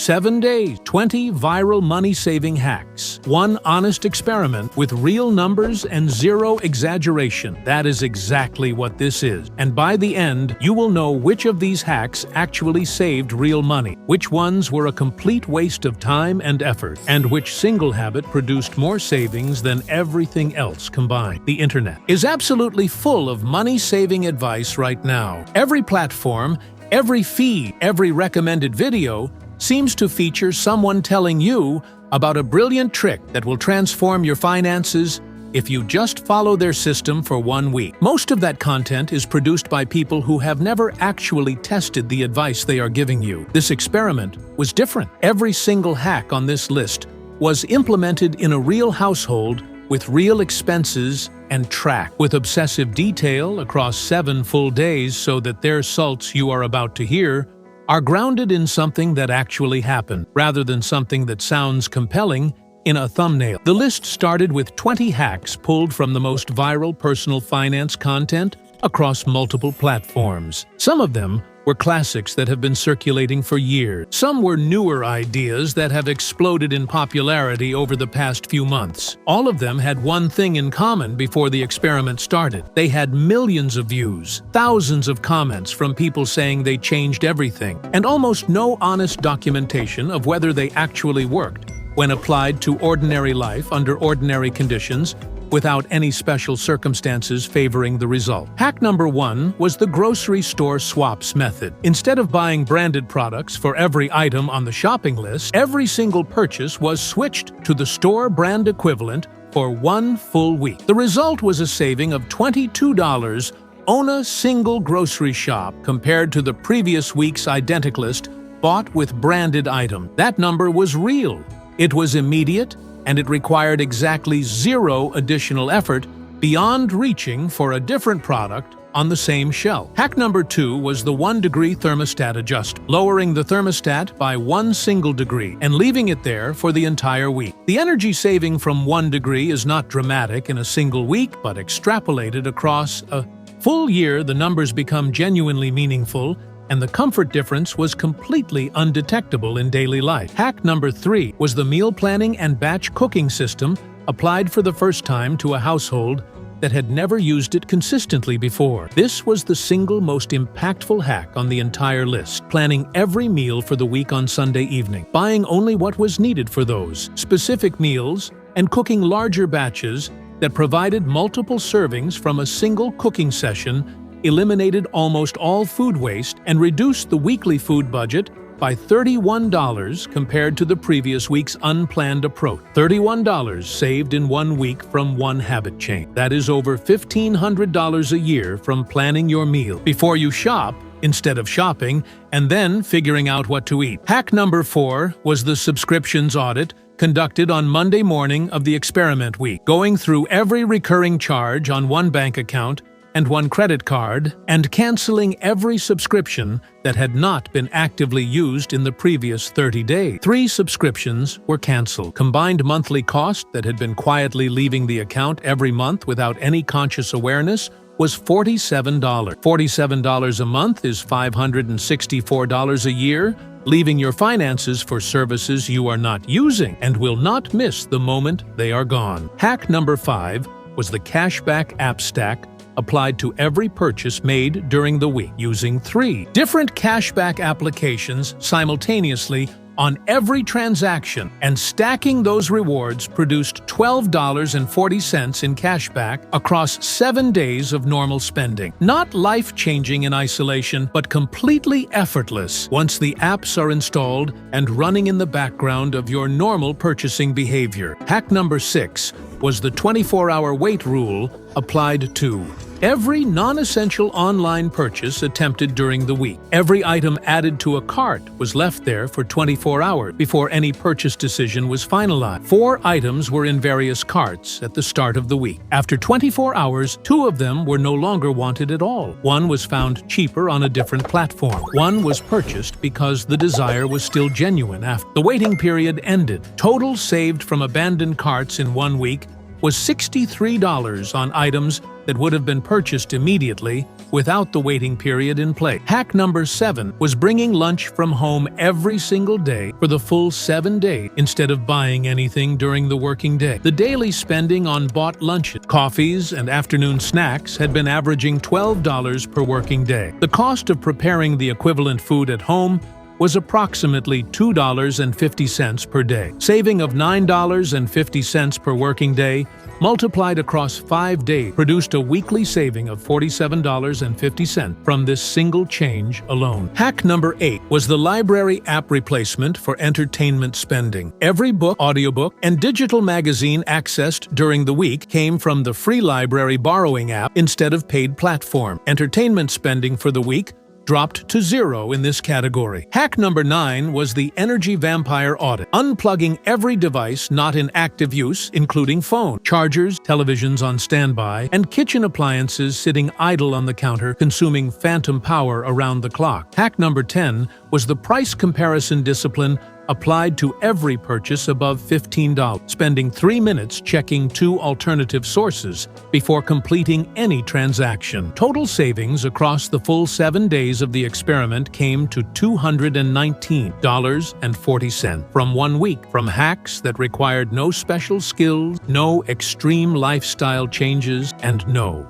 7 days, 20 viral money-saving hacks. One honest experiment with real numbers and zero exaggeration. That is exactly what this is. And by the end, you will know which of these hacks actually saved real money, which ones were a complete waste of time and effort, and which single habit produced more savings than everything else combined. The internet is absolutely full of money-saving advice right now. Every platform, every feed, every recommended video seems to feature someone telling you about a brilliant trick that will transform your finances if you just follow their system for 1 week. Most of that content is produced by people who have never actually tested the advice they are giving you. This experiment was different. Every single hack on this list was implemented in a real household with real expenses and tracked with obsessive detail across 7 full days so that their results you are about to hear are grounded in something that actually happened, rather than something that sounds compelling in a thumbnail. The list started with 20 hacks pulled from the most viral personal finance content across multiple platforms. Some of them were classics that have been circulating for years. Some were newer ideas that have exploded in popularity over the past few months. All of them had one thing in common before the experiment started. They had millions of views, thousands of comments from people saying they changed everything, and almost no honest documentation of whether they actually worked when applied to ordinary life under ordinary conditions, without any special circumstances favoring the result. Hack number 1 was the grocery store swaps method. Instead of buying branded products for every item on the shopping list, every single purchase was switched to the store brand equivalent for 1 full week. The result was a saving of $22 on a single grocery shop compared to the previous week's identicalist bought with branded item. That number was real. It was immediate, and it required exactly 0 additional effort beyond reaching for a different product on the same shelf. Hack number 2 was the 1-degree thermostat adjustment, lowering the thermostat by 1 single degree and leaving it there for the entire week. The energy saving from 1 degree is not dramatic in a single week, but extrapolated across a full year, the numbers become genuinely meaningful, and the comfort difference was completely undetectable in daily life. Hack number 3 was the meal planning and batch cooking system applied for the first time to a household that had never used it consistently before. This was the single most impactful hack on the entire list, planning every meal for the week on Sunday evening, buying only what was needed for those specific meals, and cooking larger batches that provided multiple servings from a single cooking session eliminated almost all food waste and reduced the weekly food budget by $31 compared to the previous week's unplanned approach. $31 saved in 1 week from one habit change. That is over $1,500 a year from planning your meal before you shop instead of shopping and then figuring out what to eat. Hack number 4 was the subscriptions audit conducted on Monday morning of the experiment week, going through every recurring charge on one bank account and one credit card, and canceling every subscription that had not been actively used in the previous 30 days. 3 subscriptions were canceled. Combined monthly cost that had been quietly leaving the account every month without any conscious awareness was $47. $47 a month is $564 a year, leaving your finances for services you are not using and will not miss the moment they are gone. Hack number 5 was the cashback app stack applied to every purchase made during the week, using 3 different cashback applications simultaneously on every transaction, and stacking those rewards produced $12.40 in cashback across 7 days of normal spending. Not life-changing in isolation, but completely effortless once the apps are installed and running in the background of your normal purchasing behavior. Hack number 6 was the 24-hour wait rule applied to every non-essential online purchase attempted during the week. Every item added to a cart was left there for 24 hours before any purchase decision was finalized. 4 items were in various carts at the start of the week. After 24 hours, 2 of them were no longer wanted at all. 1 was found cheaper on a different platform. 1 was purchased because the desire was still genuine after the waiting period ended. Total saved from abandoned carts in 1 week was $63 on items that would have been purchased immediately without the waiting period in place. Hack number 7 was bringing lunch from home every single day for the full 7 days instead of buying anything during the working day. The daily spending on bought lunches, coffees, and afternoon snacks had been averaging $12 per working day. The cost of preparing the equivalent food at home was approximately $2.50 per day. Saving of $9.50 per working day multiplied across 5 days produced a weekly saving of $47.50 from this single change alone. Hack number 8 was the library app replacement for entertainment spending. Every book, audiobook, and digital magazine accessed during the week came from the free library borrowing app instead of paid platform. Entertainment spending for the week dropped to 0 in this category. Hack number 9 was the energy vampire audit, unplugging every device not in active use, including phone, chargers, televisions on standby, and kitchen appliances sitting idle on the counter, consuming phantom power around the clock. Hack number 10 was the price comparison discipline applied to every purchase above $15, spending 3 minutes checking 2 alternative sources before completing any transaction. Total savings across the full 7 days of the experiment came to $219.40 from 1 week, from hacks that required no special skills, no extreme lifestyle changes, and no